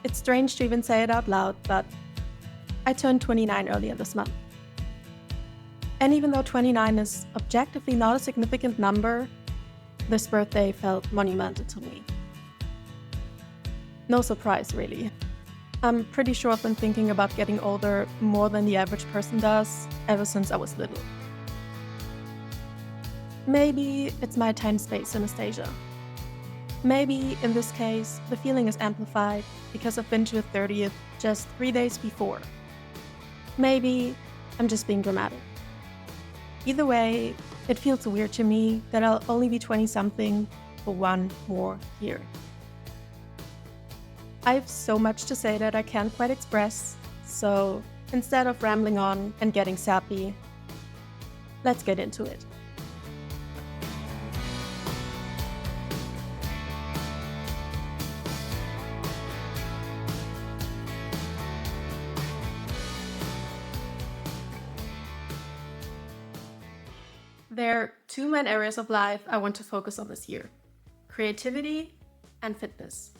It's strange to even say it out loud, but I turned 29 earlier this month. And even though 29 is objectively not a significant number, this birthday felt monumental to me. No surprise, really. I'm pretty sure I've been thinking about getting older more than the average person does ever since I was little. Maybe it's my time-space synesthesia. Maybe, in this case, the feeling is amplified because I've been to a 30th just 3 days before. Maybe I'm just being dramatic. Either way, it feels weird to me that I'll only be 20-something for one more year. I have so much to say that I can't quite express, so instead of rambling on and getting sappy, let's get into it. There are two main areas of life I want to focus on this year: creativity and fitness.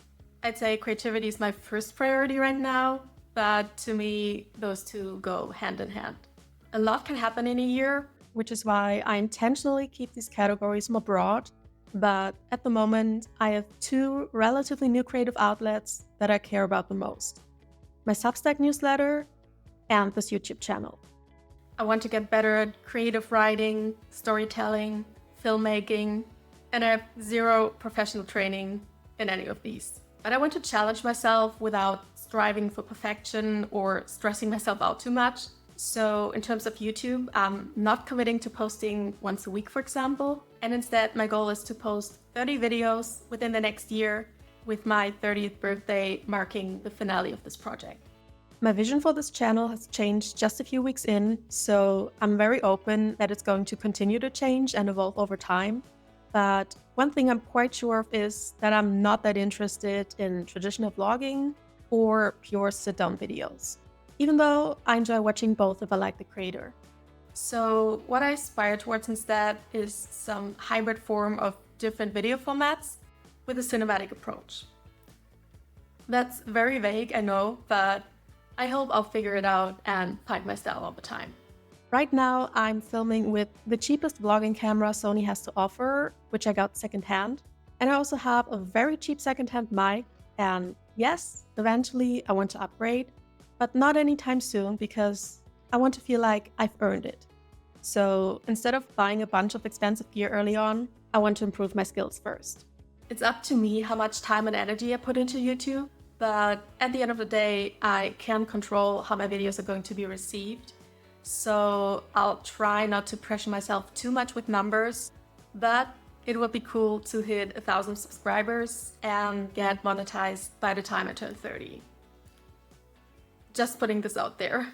I'd say creativity is my first priority right now, but to me, those two go hand in hand. A lot can happen in a year, which is why I intentionally keep these categories more broad. But at the moment, I have two relatively new creative outlets that I care about the most: my Substack newsletter and this YouTube channel. I want to get better at creative writing, storytelling, filmmaking, and I have zero professional training in any of these. But I want to challenge myself without striving for perfection or stressing myself out too much. So in terms of YouTube, I'm not committing to posting once a week, for example. And instead, my goal is to post 30 videos within the next year, with my 30th birthday marking the finale of this project. My vision for this channel has changed just a few weeks in, so I'm very open that it's going to continue to change and evolve over time. But one thing I'm quite sure of is that I'm not that interested in traditional vlogging or pure sit-down videos, even though I enjoy watching both if I like the creator. So what I aspire towards instead is some hybrid form of different video formats with a cinematic approach. That's very vague, I know, but I hope I'll figure it out and find my style over time. Right now, I'm filming with the cheapest vlogging camera Sony has to offer, which I got secondhand. And I also have a very cheap secondhand mic. And yes, eventually I want to upgrade, but not anytime soon because I want to feel like I've earned it. So instead of buying a bunch of expensive gear early on, I want to improve my skills first. It's up to me how much time and energy I put into YouTube, but at the end of the day, I can't control how my videos are going to be received. So I'll try not to pressure myself too much with numbers, but it would be cool to hit 1,000 subscribers and get monetized by the time I turn 30. Just putting this out there.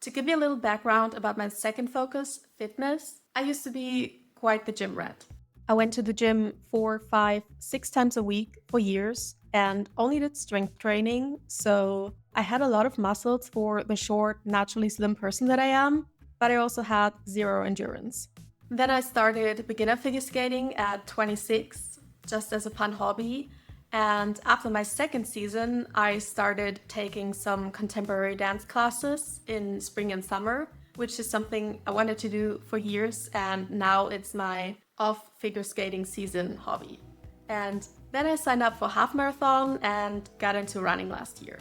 To give you a little background about my second focus, fitness, I used to be quite the gym rat. I went to the gym 4, 5, 6 times a week for years and only did strength training, so I had a lot of muscles for the short, naturally slim person that I am, but I also had zero endurance. Then I started beginner figure skating at 26, just as a fun hobby, and after my second season, I started taking some contemporary dance classes in spring and summer, which is something I wanted to do for years, and now it's my off figure skating season hobby. And then I signed up for half marathon and got into running last year.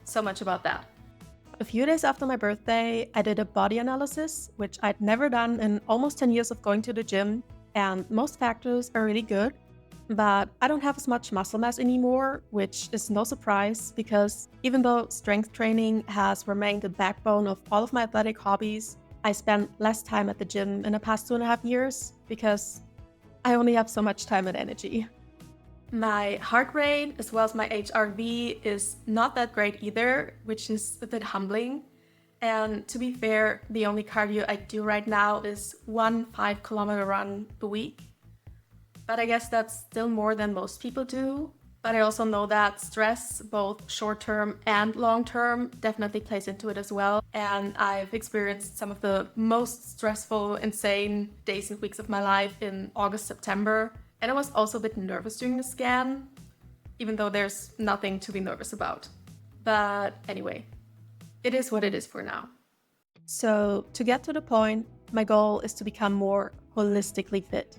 So much about that. A few days after my birthday, I did a body analysis, which I'd never done in almost 10 years of going to the gym, and most factors are really good, but I don't have as much muscle mass anymore, which is no surprise because even though strength training has remained the backbone of all of my athletic hobbies, I spent less time at the gym in the past 2.5 years because I only have so much time and energy. My heart rate as well as my HRV is not that great either, which is a bit humbling. And to be fair, the only cardio I do right now is one 5-kilometer run a week. But I guess that's still more than most people do. But I also know that stress, both short-term and long-term, definitely plays into it as well. And I've experienced some of the most stressful, insane days and weeks of my life in August, September. And I was also a bit nervous during the scan. even though there's nothing to be nervous about. But anyway, it is what it is for now. So to get to the point, my goal is to become more holistically fit.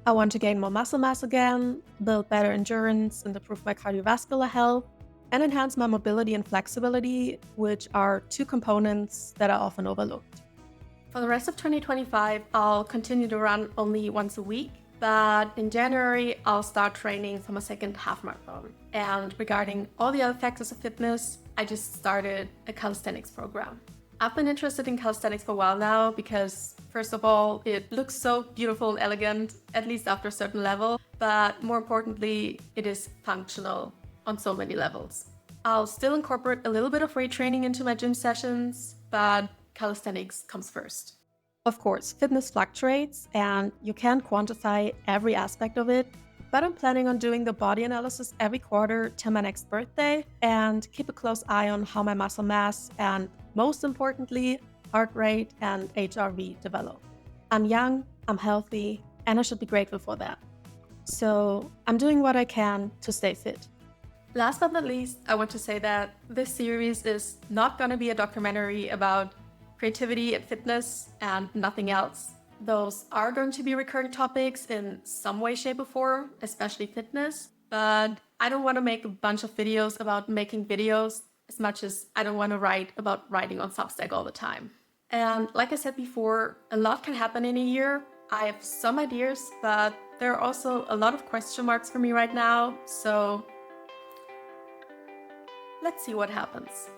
I want to gain more muscle mass again, build better endurance and improve my cardiovascular health, and enhance my mobility and flexibility, which are two components that are often overlooked. For the rest of 2025, I'll continue to run only once a week, but in January, I'll start training for my second half marathon. And regarding all the other factors of fitness, I just started a calisthenics program. I've been interested in calisthenics for a while now because, first of all, it looks so beautiful and elegant, at least after a certain level, but more importantly, it is functional on so many levels. I'll still incorporate a little bit of weight training into my gym sessions, but calisthenics comes first. Of course, fitness fluctuates and you can't quantify every aspect of it, but I'm planning on doing the body analysis every quarter till my next birthday and keep a close eye on how my muscle mass and, most importantly, heart rate and HRV develop. I'm young, I'm healthy, and I should be grateful for that. So I'm doing what I can to stay fit. Last but not least, I want to say that this series is not going to be a documentary about creativity and fitness and nothing else. Those are going to be recurring topics in some way, shape, or form, especially fitness. But I don't want to make a bunch of videos about making videos as much as I don't want to write about writing on Substack all the time. And like I said before, a lot can happen in a year. I have some ideas, but there are also a lot of question marks for me right now. So let's see what happens.